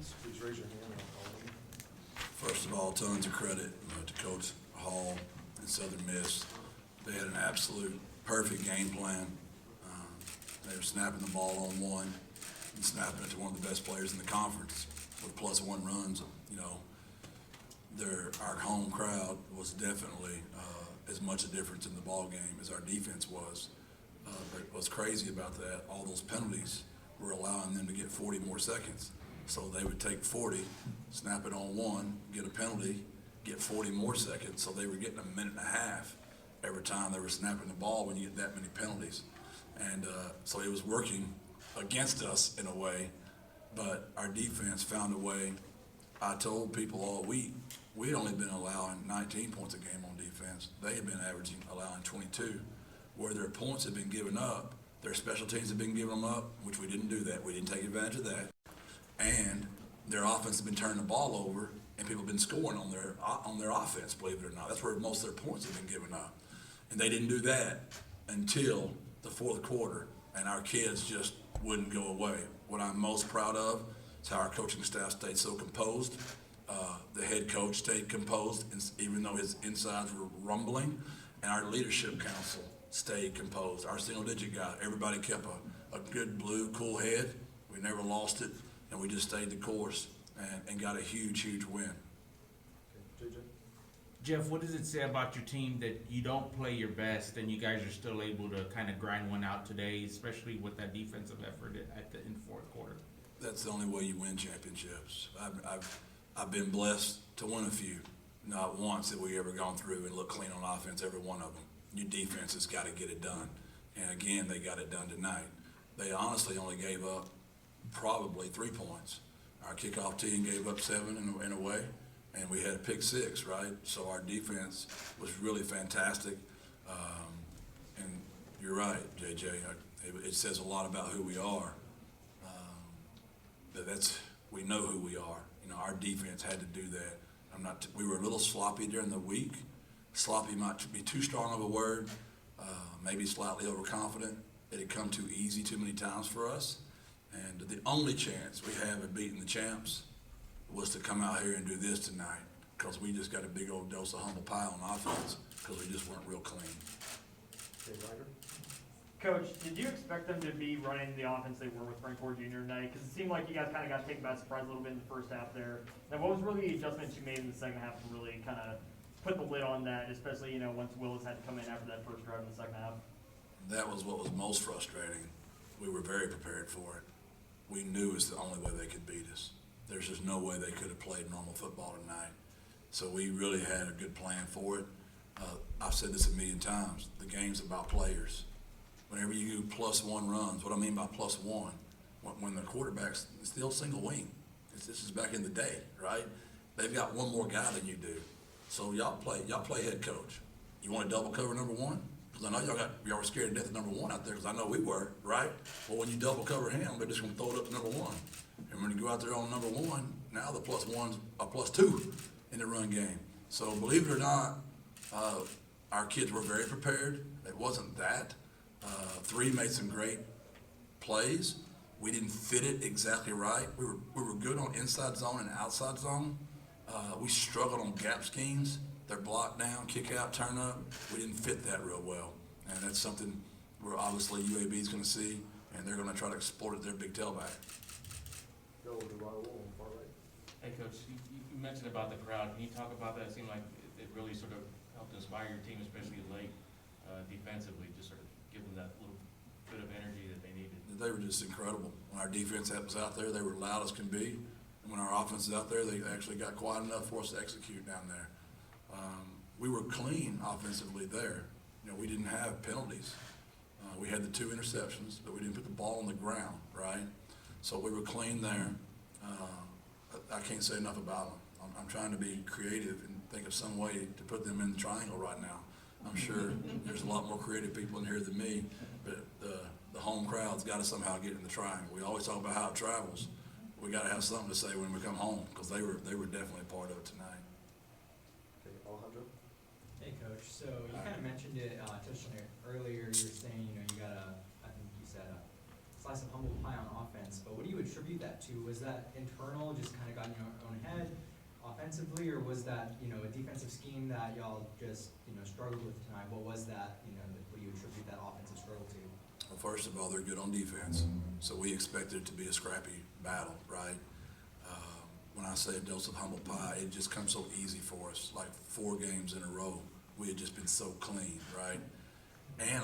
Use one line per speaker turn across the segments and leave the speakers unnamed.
questions, please raise your hand and I'll call them.
First of all, tons of credit to Coach Hall and Southern Miss. They had an absolute perfect game plan. They were snapping the ball on one and snapping it to one of the best players in the conference with +1 runs. You know, our home crowd was definitely as much a difference in the ball game as our defense was. But what's crazy about that, all those penalties were allowing them to get 40 more seconds. So they would take 40, snap it on one, get a penalty, get 40 more seconds. So they were getting a minute and a half every time they were snapping the ball when you get that many penalties. And so it was working against us in a way, but our defense found a way. I told people all week, we'd only been allowing 19 points a game on defense. They had been allowing 22. Where their points had been given up, their special teams had been giving them up, which we didn't do that. We didn't take advantage of that. And their offense had been turning the ball over, and people have been scoring on their offense, believe it or not. That's where most of their points have been given up. And they didn't do that until the fourth quarter, and our kids just wouldn't go away. What I'm most proud of is how our coaching staff stayed so composed. The head coach stayed composed, even though his insides were rumbling, and our leadership council stayed composed. Our single-digit guy, everybody kept a good blue, cool head. We never lost it, and we just stayed the course and got a huge, huge win.
Okay, JJ?
Jeff, what does it say about your team that you don't play your best and you guys are still able to kind of grind one out today, especially with that defensive effort in the fourth quarter?
That's the only way you win championships. I've been blessed to win a few. Not once have we ever gone through and looked clean on offense, every one of them. Your defense has got to get it done. And again, they got it done tonight. They honestly only gave up probably 3 points. Our kickoff team gave up 7 in a way, and we had a pick 6, right? So our defense was really fantastic. And you're right, JJ. It says a lot about who we are. We know who we are. You know, our defense had to do that. We were a little sloppy during the week. Sloppy might be too strong of a word, maybe slightly overconfident. It had come too easy too many times for us. And the only chance we have of beating the champs was to come out here and do this tonight, because we just got a big old dose of humble pie on offense because we just weren't real clean.
Okay, Ryder?
Coach, did you expect them to be running the offense they were with Frank Ford Jr. tonight? Because it seemed like you guys kind of got taken by surprise a little bit in the first half there. Now, what was really the adjustments you made in the second half to really kind of put the lid on that, especially, once Willis had to come in after that first drive in the second half?
That was what was most frustrating. We were very prepared for it. We knew it was the only way they could beat us. There's just no way they could have played normal football tonight. So we really had a good plan for it. I've said this a million times. The game's about players. Whenever you do +1 runs, what I mean by +1, when the quarterback's still single wing, this is back in the day, right? They've got one more guy than you do. So y'all play head coach. You want to double cover number 1? Because I know y'all were scared to death of number 1 out there, because I know we were, right? Well, when you double cover him, they're just going to throw it up to number 1. And when you go out there on number 1, now the +1's a +2 in the run game. So believe it or not, our kids were very prepared. It wasn't that. 3 made some great plays. We didn't fit it exactly right. We were good on inside zone and outside zone. We struggled on gap schemes. They're blocked down, kick out, turn up. We didn't fit that real well. And that's something where obviously UAB is going to see, and they're going to try to exploit it their big tailback.
Go to Raul on the far right.
Hey, Coach, you mentioned about the crowd. Can you talk about that? It seemed like it really sort of helped inspire your team, especially late defensively, just sort of give them that little bit of energy that they needed.
They were just incredible. When our defense was out there, they were loud as can be. And when our offense was out there, they actually got quiet enough for us to execute down there. We were clean offensively there. We didn't have penalties. We had the 2 interceptions, but we didn't put the ball on the ground, right? So we were clean there. I can't say enough about them. I'm trying to be creative and think of some way to put them in the triangle right now. I'm sure there's a lot more creative people in here than me, but the home crowd's got to somehow get in the triangle. We always talk about how it travels. We got to have something to say when we come home, because they were definitely a part of it tonight.
Okay, Alejandro?
Hey, Coach. So you kind of mentioned it, touched on it earlier. You were saying, you got I think you said, slice of humble pie on offense, but what do you attribute that to? Was that internal, just kind of got in your own head offensively, or was that, a defensive scheme that y'all just, struggled with tonight? What was that, what do you attribute that offensive struggle to?
Well, first of all, they're good on defense, so we expected it to be a scrappy battle, right? When I say a dose of humble pie, it just comes so easy for us. Like 4 games in a row, we had just been so clean, right? And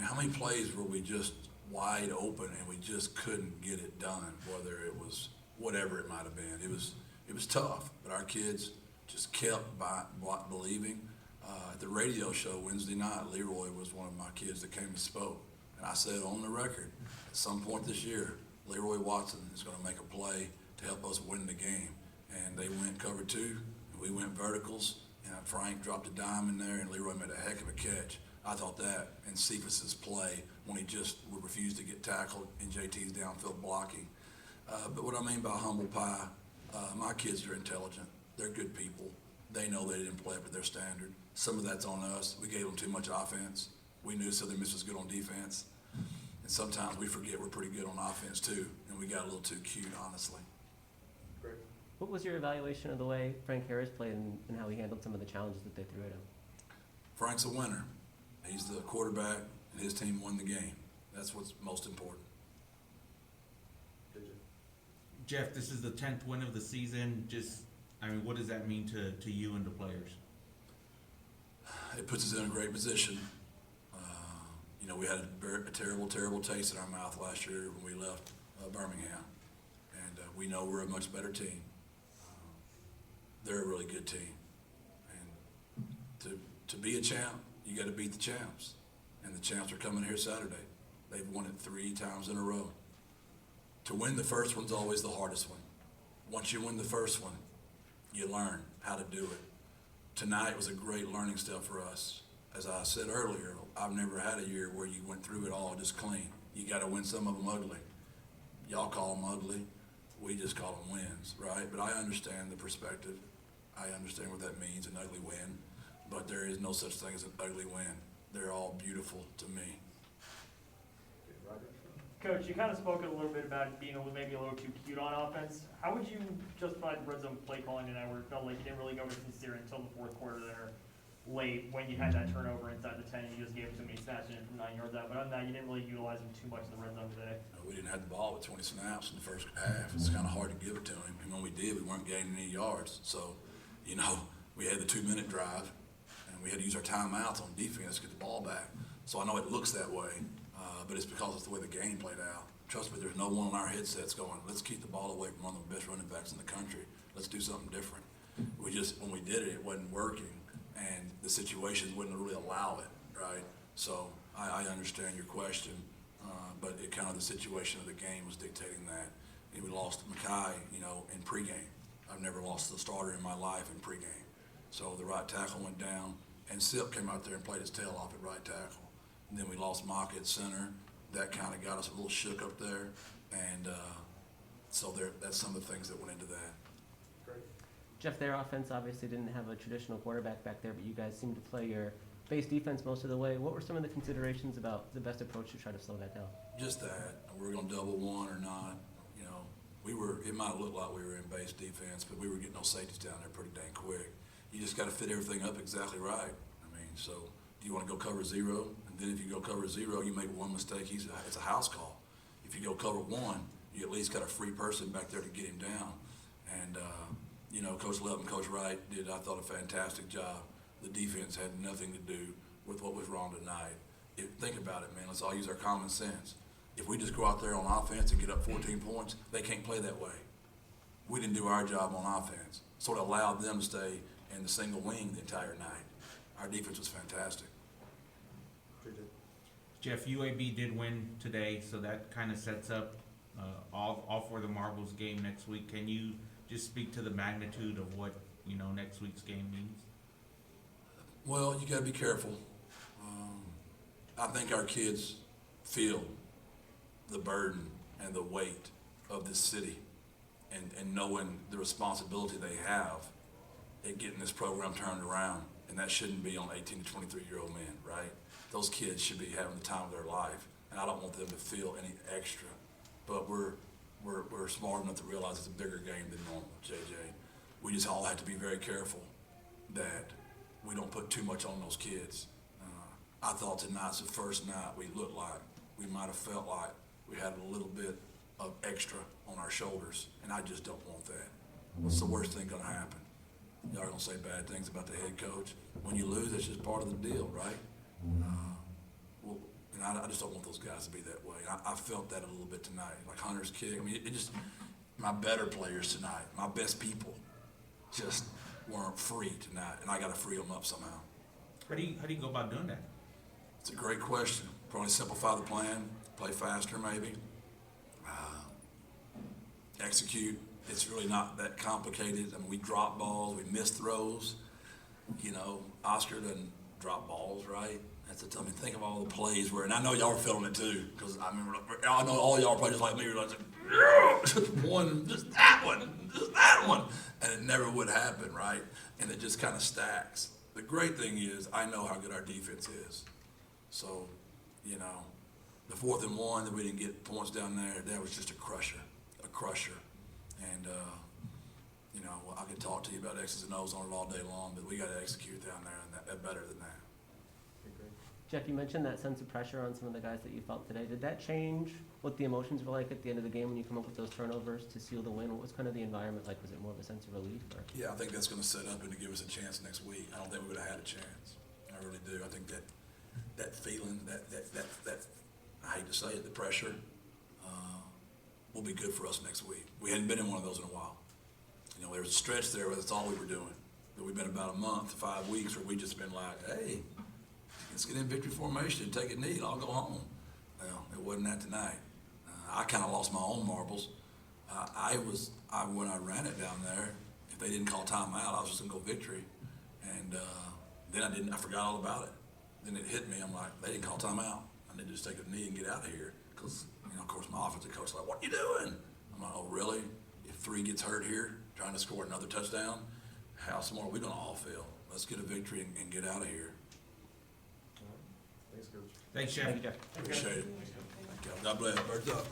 how many plays were we just wide open and we just couldn't get it done? Whether it was whatever it might have been, it was tough. But our kids just kept believing. At the radio show Wednesday night, Leroy was one of my kids that came and spoke, and I said on the record, at some point this year, Leroy Watson is going to make a play to help us win the game. And they went cover 2, and we went verticals, and Frank dropped a dime in there, and Leroy made a heck of a catch. I thought that, and Cephas's play when he just would refuse to get tackled in JT's downfield blocking. But what I mean by humble pie, my kids are intelligent. They're good people. They know they didn't play up to their standard. Some of that's on us. We gave them too much offense. We knew Southern Miss was good on defense. And sometimes we forget we're pretty good on offense too, and we got a little too cute, honestly.
Great.
What was your evaluation of the way Frank Harris played and how he handled some of the challenges that they threw at him?
Frank's a winner. He's the quarterback, and his team won the game. That's what's most important.
JJ.
Jeff, this is the 10th win of the season. What does that mean to you and the players?
It puts us in a great position. We had a terrible, terrible taste in our mouth last year when we left Birmingham. And we know we're a much better team. They're a really good team. And to be a champ, you got to beat the champs. And the champs are coming here Saturday. They've won it 3 times in a row. To win the first one's always the hardest one. Once you win the first one, you learn how to do it. Tonight was a great learning step for us. As I said earlier, I've never had a year where you went through it all just clean. You got to win some of them ugly. Y'all call them ugly. We just call them wins, right? But I understand the perspective. I understand what that means, an ugly win. But there is no such thing as an ugly win. They're all beautiful to me.
Okay, Roger.
Coach, you kind of spoke a little bit about being maybe a little too cute on offense. How would you justify the red zone play calling tonight where it felt like you didn't really go to sincere until the 4th quarter there late when you had that turnover inside the 10 and you just gave so many snaps in from 9 yards out? But other than that, you didn't really utilize him too much in the red zone today.
We didn't have the ball with 20 snaps in the first half. It's kind of hard to give it to him. And when we did, we weren't gaining any yards. So, we had the 2-minute drive, and we had to use our timeouts on defense to get the ball back. So I know it looks that way, but it's because it's the way the game played out. Trust me, there's no one on our headsets going, let's keep the ball away from one of the best running backs in the country. Let's do something different. When we did it, it wasn't working, and the situations wouldn't really allow it, right? So I understand your question, but it kind of the situation of the game was dictating that. And we lost Mackay, in pregame. I've never lost a starter in my life in pregame. So the right tackle went down, and Sip came out there and played his tail off at right tackle. And then we lost Maka at center. That kind of got us a little shook up there, and so that's some of the things that went into that.
Great.
Jeff, their offense obviously didn't have a traditional quarterback back there, but you guys seemed to play your base defense most of the way. What were some of the considerations about the best approach to try to slow that down?
Just that, we're going to double one or not. It might look like we were in base defense, but we were getting those safeties down there pretty dang quick. You just got to fit everything up exactly right. So do you want to go cover 0? And then if you go cover 0, you make one mistake, it's a house call. If you go cover 1, you at least got a free person back there to get him down. And, Coach Levin, Coach Wright did, I thought, a fantastic job. The defense had nothing to do with what was wrong tonight. Think about it, man. Let's all use our common sense. If we just go out there on offense and get up 14 points, they can't play that way. We didn't do our job on offense. So it allowed them to stay in the single wing the entire night. Our defense was fantastic.
JJ.
Jeff, UAB did win today, so that kind of sets up all for the Marbles game next week. Can you just speak to the magnitude of what next week's game means?
Well, you got to be careful. I think our kids feel the burden and the weight of this city, and knowing the responsibility they have in getting this program turned around. And that shouldn't be on 18 to 23-year-old men, right? Those kids should be having the time of their life. and I don't want them to feel any extra. But we're smart enough to realize it's a bigger game than normal, JJ. We just all have to be very careful that we don't put too much on those kids. I thought tonight's the first night we looked like, we might have felt like we had a little bit of extra on our shoulders, and I just don't want that. What's the worst thing gonna happen? Y'all are gonna say bad things about the head coach. When you lose, that's just part of the deal, right? Well, and I just don't want those guys to be that way. I felt that a little bit tonight, like Hunter's kick. I mean, it just, my better players tonight, my best people, just weren't free tonight, and I gotta free them up somehow.
How do you go about doing that?
It's a great question. Probably simplify the plan, play faster maybe, execute. It's really not that complicated. I mean, we drop balls, we miss throws. You know, Oscar doesn't drop balls, right? That's I mean, think of all the plays where, and I know y'all were feeling it too, because I remember, I know all y'all probably just like me, were like, yeah, just one, just that one, and it never would happen, right? And it just kind of stacks. The great thing is, I know how good our defense is. So, you know, the 4th and 1 that we didn't get points down there, that was just a crusher. And, you know, I could talk to you about X's and O's on it all day long, but we got to execute down there, and that better than that.
Jeff, you mentioned that sense of pressure on some of the guys that you felt today. Did that change what the emotions were like at the end of the game when you come up with those turnovers to seal the win? What was kind of the environment like? Was it more of a sense of relief? Or?
Yeah, I think that's going to set up and to give us a chance next week. I don't think we would have had a chance. I really do. I think that feeling, that I hate to say it, the pressure, will be good for us next week. We hadn't been in one of those in a while. You know, there was a stretch there where that's all we were doing. But we've been about a month to 5 weeks where we just been like, hey, let's get in victory formation and take a knee and I'll go home. Well, it wasn't that tonight. I kind of lost my own marbles. When I ran it down there, if they didn't call timeout, I was just gonna go victory. And then I forgot all about it. Then it hit me, I'm like, they didn't call timeout. I need to just take a knee and get out of here. Because, you know, of course, my offensive coach is like, what are you doing? I'm like, oh, really? If 3 gets hurt here, trying to score another touchdown, how smart are we gonna all feel? Let's get a victory and get out of here.
Thanks, Coach.
Thanks, Jeff.
Thank you, Jeff.
Appreciate it. Thank you. God bless. Birds up.